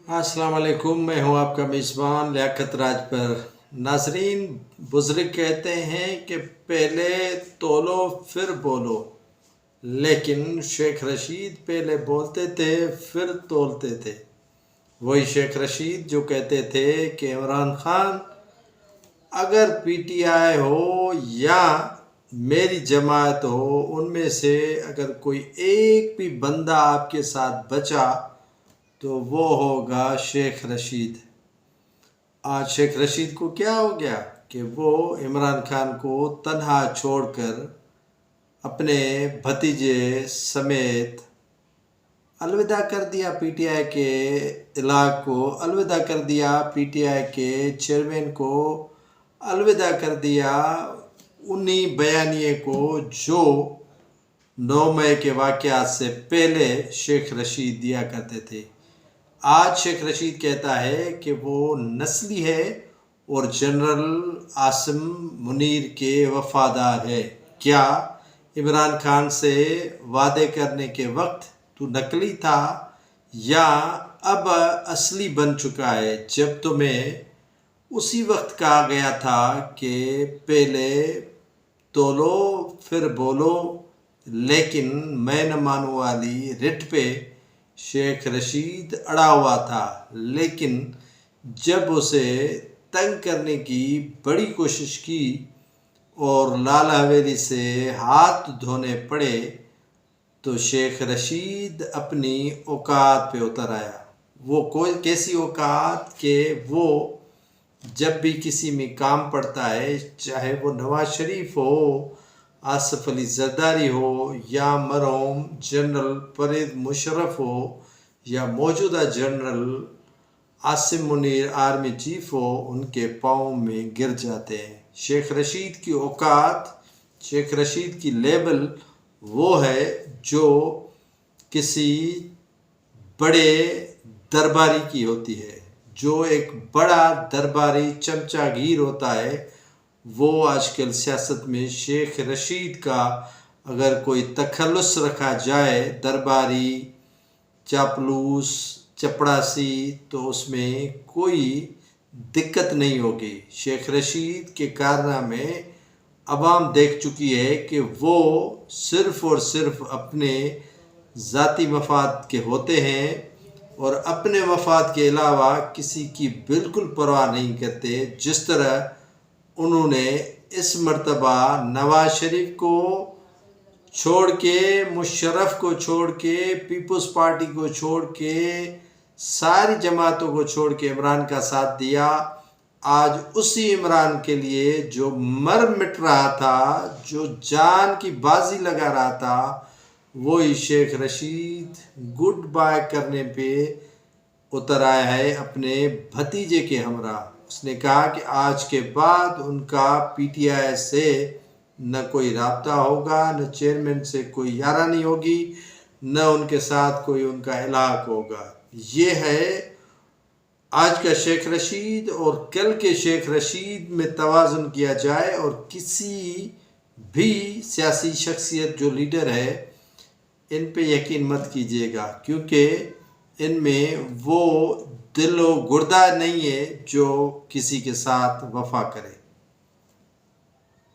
अस्सलाम वालेकुम, मैं हूं आपका मेज़बान लियाकत राज पर। नाजरीन, बुज़ुर्ग कहते हैं कि पहले तोलो फिर बोलो, लेकिन शेख रशीद पहले बोलते थे फिर तोलते थे। वही शेख रशीद जो कहते थे कि इमरान खान अगर पीटीआई हो या मेरी जमात हो, उनमें से अगर कोई एक भी बंदा आपके साथ बचा तो वो होगा शेख रशीद। आज शेख रशीद को क्या हो गया कि वो इमरान खान को तन्हा छोड़कर अपने भतीजे समेत अलविदा कर दिया, पीटीआई के इलाक़ को अलविदा कर दिया, पीटीआई के चेयरमैन को अलविदा कर दिया, उन्हीं बयानिए को जो 9 मई के वाक़यात से पहले शेख रशीद दिया करते थे। आज शेख रशीद कहता है कि वो नस्ली है और जनरल आसिम मुनीर के वफादार है। क्या इमरान खान से वादे करने के वक्त तू नकली था या अब असली बन चुका है, जब तुम्हें उसी वक्त कहा गया था कि पहले तोलो फिर बोलो, लेकिन मैं न मानू वाली रिट पे शेख रशीद अड़ा हुआ था। लेकिन जब उसे तंग करने की बड़ी कोशिश की और लाल हवेली से हाथ धोने पड़े तो शेख रशीद अपनी औकात पे उतर आया। वो कोई कैसी औकात कि वो जब भी किसी में काम पड़ता है, चाहे वो नवाज शरीफ हो, आसिफ अली जरदारी हो या मरहूम जनरल परवेज़ मुशर्रफ हो या मौजूदा general Asim Munir army chief हो, उनके पाँव में गिर जाते हैं। शेख रशीद की औकात, शेख रशीद की लेवल वो है जो किसी बड़े दरबारी की होती है। जो एक बड़ा दरबारी चमचागीर होता है, वो आजकल सियासत में शेख रशीद का अगर कोई तखल्लुस रखा जाए, दरबारी चापलूस चपड़ासी, तो उसमें कोई दिक्कत नहीं होगी। शेख रशीद के कारनामे अवाम देख चुकी है कि वो सिर्फ़ और सिर्फ अपने ज़ाती मफाद के होते हैं और अपने मफाद के अलावा किसी की बिल्कुल परवाह नहीं करते। जिस तरह उन्होंने इस मर्तबा नवाज शरीफ को छोड़ के, मुशर्रफ को छोड़ के, पीपल्स पार्टी को छोड़ के, सारी जमातों को छोड़ के इमरान का साथ दिया। आज उसी इमरान के लिए जो मर मिट रहा था, जो जान की बाजी लगा रहा था, वही शेख रशीद गुड बाय करने पे उतर आया है अपने भतीजे के हमरा। उसने कहा कि आज के बाद उनका पीटीआई से न कोई राब्ता होगा, न चेयरमैन से कोई यारानी होगी, न उनके साथ कोई उनका इलाक़ होगा। ये है आज का शेख रशीद। और कल के शेख रशीद में तवाज़ुन किया जाए और किसी भी सियासी शख्सियत जो लीडर है, इन पे यकीन मत कीजिएगा, क्योंकि इनमें वो दिल व गुर्दा नहीं है जो किसी के साथ वफा करे।